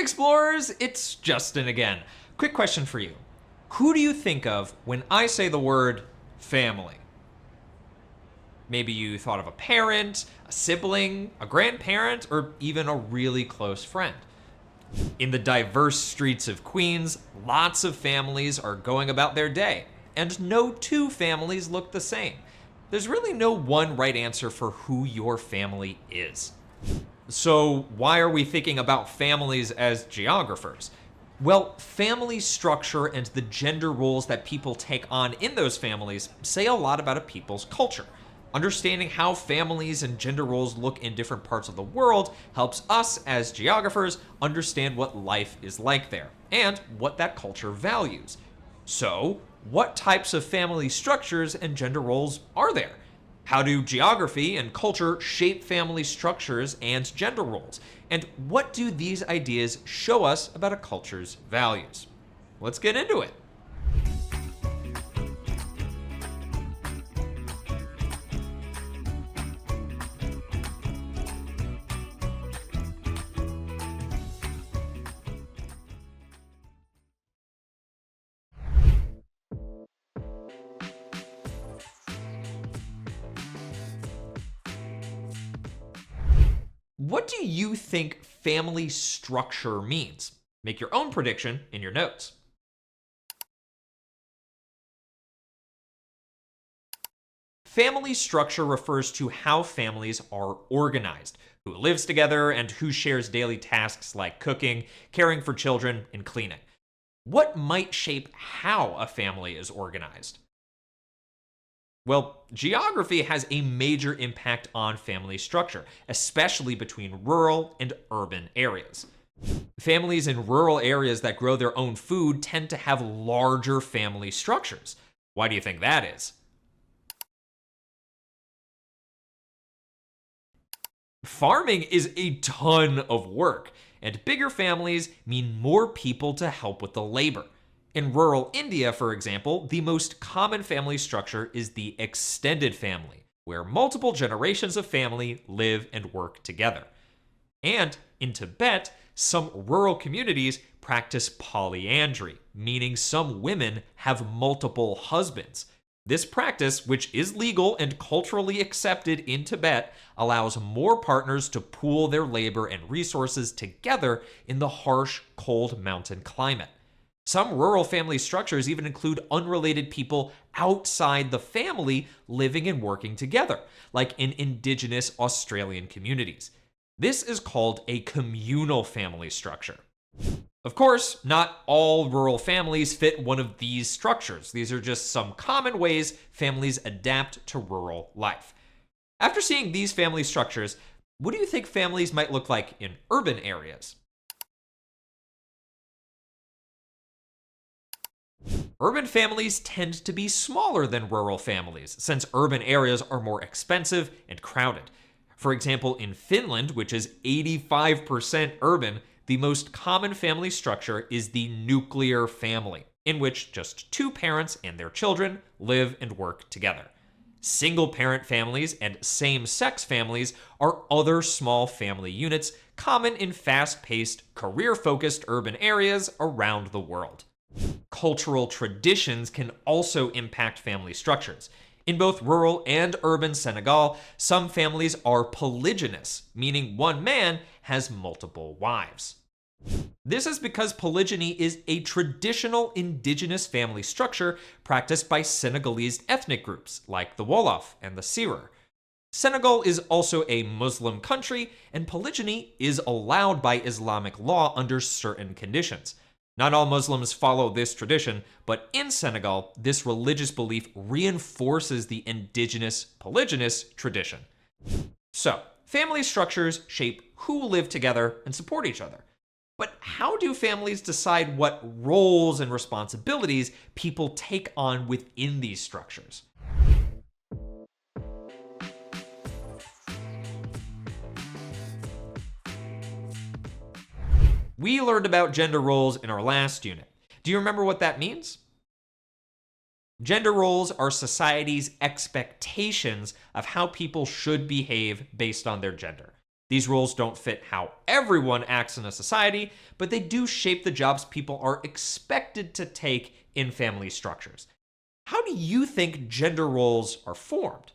explorers, it's Justin again. Quick question for you. Who do you think of when I say the word family? Maybe you thought of a parent, a sibling, a grandparent, or even a really close friend. In the diverse streets of Queens, lots of families are going about their day, and no two families look the same. There's really no one right answer for who your family is. So why are we thinking about families as geographers? Well, family structure and the gender roles that people take on in those families say a lot about a people's culture. Understanding how families and gender roles look in different parts of the world helps us as geographers understand what life is like there and what that culture values. So, what types of family structures and gender roles are there? How do geography and culture shape family structures and gender roles? And what do these ideas show us about a culture's values? Let's get into it. What do you think family structure means? Make your own prediction in your notes. Family structure refers to how families are organized, who lives together, and who shares daily tasks like cooking, caring for children, and cleaning. What might shape how a family is organized? Well, geography has a major impact on family structure, especially between rural and urban areas. Families in rural areas that grow their own food tend to have larger family structures. Why do you think that is? Farming is a ton of work, and bigger families mean more people to help with the labor. In rural India, for example, the most common family structure is the extended family, where multiple generations of family live and work together. And in Tibet, some rural communities practice polyandry, meaning some women have multiple husbands. This practice, which is legal and culturally accepted in Tibet, allows more partners to pool their labor and resources together in the harsh, cold mountain climate. Some rural family structures even include unrelated people outside the family living and working together, like in indigenous Australian communities. This is called a communal family structure. Of course, not all rural families fit one of these structures. These are just some common ways families adapt to rural life. After seeing these family structures, what do you think families might look like in urban areas? Urban families tend to be smaller than rural families, since urban areas are more expensive and crowded. For example, in Finland, which is 85% urban, the most common family structure is the nuclear family, in which just two parents and their children live and work together. Single-parent families and same-sex families are other small family units common in fast-paced, career-focused urban areas around the world. Cultural traditions can also impact family structures. In both rural and urban Senegal, some families are polygynous, meaning one man has multiple wives. This is because polygyny is a traditional indigenous family structure practiced by Senegalese ethnic groups like the Wolof and the Serer. Senegal is also a Muslim country, and polygyny is allowed by Islamic law under certain conditions. Not all Muslims follow this tradition, but in Senegal, this religious belief reinforces the indigenous polygynous tradition. So, family structures shape who live together and support each other. But how do families decide what roles and responsibilities people take on within these structures? We learned about gender roles in our last unit. Do you remember what that means? Gender roles are society's expectations of how people should behave based on their gender. These rules don't fit how everyone acts in a society, but they do shape the jobs people are expected to take in family structures. How do you think gender roles are formed?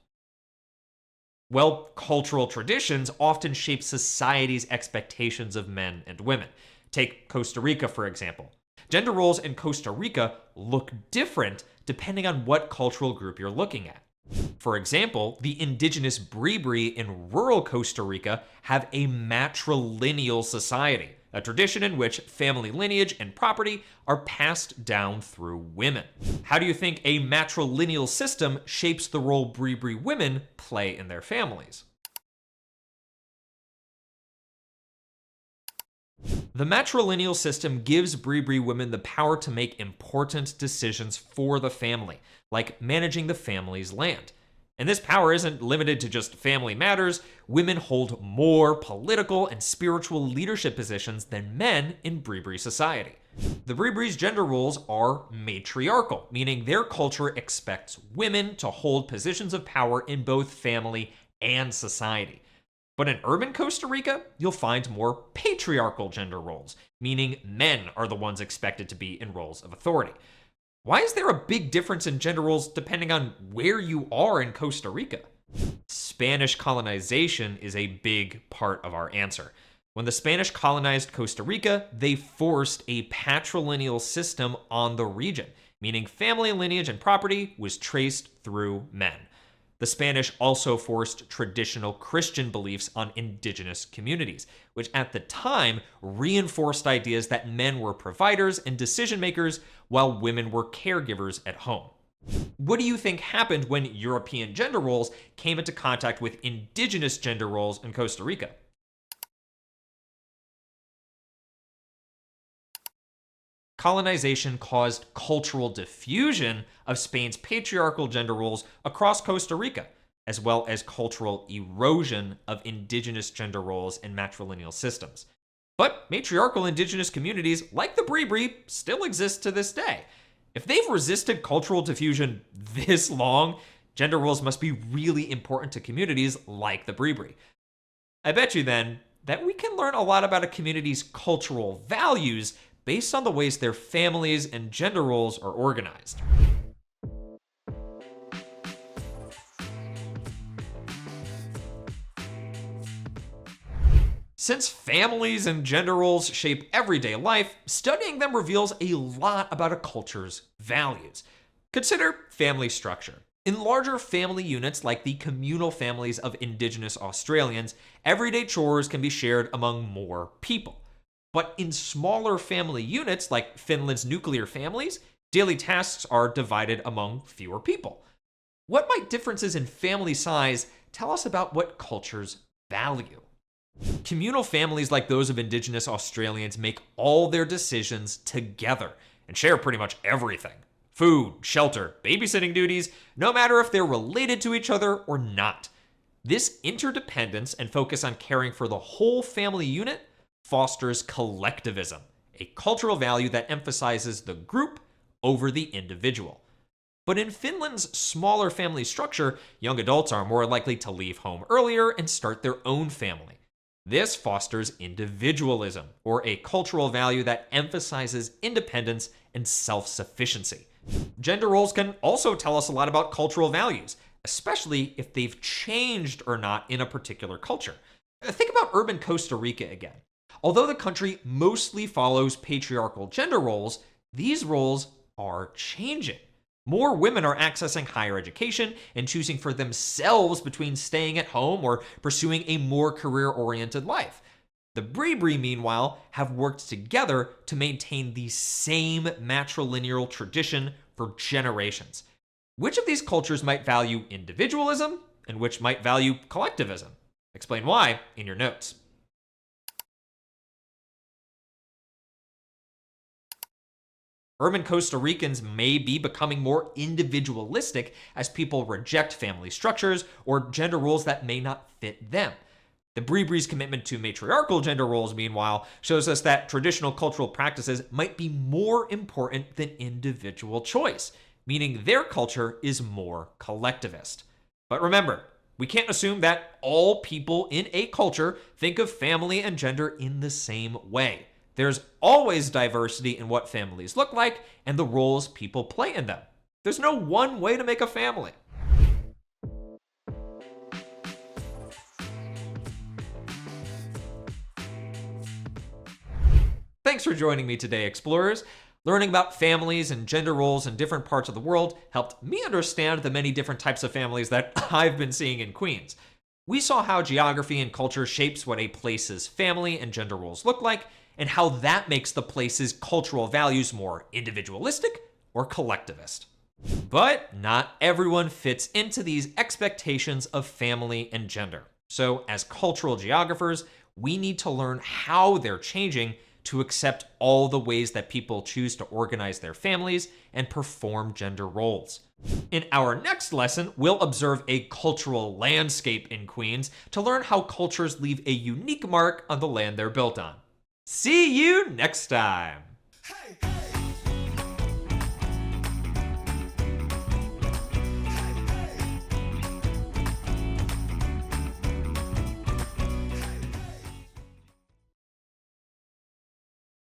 Well, cultural traditions often shape society's expectations of men and women. Take Costa Rica, for example. Gender roles in Costa Rica look different depending on what cultural group you're looking at. For example, the indigenous Bribri in rural Costa Rica have a matrilineal society, a tradition in which family lineage and property are passed down through women. How do you think a matrilineal system shapes the role Bribri women play in their families? The matrilineal system gives Bribri women the power to make important decisions for the family, like managing the family's land. And this power isn't limited to just family matters. Women hold more political and spiritual leadership positions than men in Bribri society. The Bribri's gender roles are matriarchal, meaning their culture expects women to hold positions of power in both family and society. But in urban Costa Rica, you'll find more patriarchal gender roles, meaning men are the ones expected to be in roles of authority. Why is there a big difference in gender roles depending on where you are in Costa Rica? Spanish colonization is a big part of our answer. When the Spanish colonized Costa Rica, they forced a patrilineal system on the region, meaning family lineage and property was traced through men. The Spanish also forced traditional Christian beliefs on indigenous communities, which at the time reinforced ideas that men were providers and decision makers while women were caregivers at home. What do you think happened when European gender roles came into contact with indigenous gender roles in Costa Rica? Colonization caused cultural diffusion of Spain's patriarchal gender roles across Costa Rica, as well as cultural erosion of indigenous gender roles in matrilineal systems. But matriarchal indigenous communities like the Bribri still exist to this day. If they've resisted cultural diffusion this long, gender roles must be really important to communities like the Bribri. I bet you then that we can learn a lot about a community's cultural values based on the ways their families and gender roles are organized. Since families and gender roles shape everyday life, studying them reveals a lot about a culture's values. Consider family structure. In larger family units like the communal families of Indigenous Australians, everyday chores can be shared among more people. But in smaller family units, like Finland's nuclear families, daily tasks are divided among fewer people. What might differences in family size tell us about what cultures value? Communal families like those of Indigenous Australians make all their decisions together and share pretty much everything. Food, shelter, babysitting duties, no matter if they're related to each other or not. This interdependence and focus on caring for the whole family unit fosters collectivism, a cultural value that emphasizes the group over the individual. But in Finland's smaller family structure, young adults are more likely to leave home earlier and start their own family. This fosters individualism, or a cultural value that emphasizes independence and self-sufficiency. Gender roles can also tell us a lot about cultural values, especially if they've changed or not in a particular culture. Think about urban Costa Rica again. Although the country mostly follows patriarchal gender roles, these roles are changing. More women are accessing higher education and choosing for themselves between staying at home or pursuing a more career-oriented life. The Bribri, meanwhile, have worked together to maintain the same matrilineal tradition for generations. Which of these cultures might value individualism and which might value collectivism? Explain why in your notes. Urban Costa Ricans may be becoming more individualistic as people reject family structures or gender roles that may not fit them. The Bribri's commitment to matriarchal gender roles, meanwhile, shows us that traditional cultural practices might be more important than individual choice, meaning their culture is more collectivist. But remember, We can't assume that all people in a culture think of family and gender in the same way. There's always diversity in what families look like and the roles people play in them. There's no one way to make a family. Thanks for joining me today, explorers. Learning about families and gender roles in different parts of the world helped me understand the many different types of families that I've been seeing in Queens. We saw how geography and culture shapes what a place's family and gender roles look like, and how that makes the place's cultural values more individualistic or collectivist. But not everyone fits into these expectations of family and gender. So, as cultural geographers, we need to learn how they're changing to accept all the ways that people choose to organize their families and perform gender roles. In our next lesson, we'll observe a cultural landscape in Queens to learn how cultures leave a unique mark on the land they're built on. See you next time! Hey!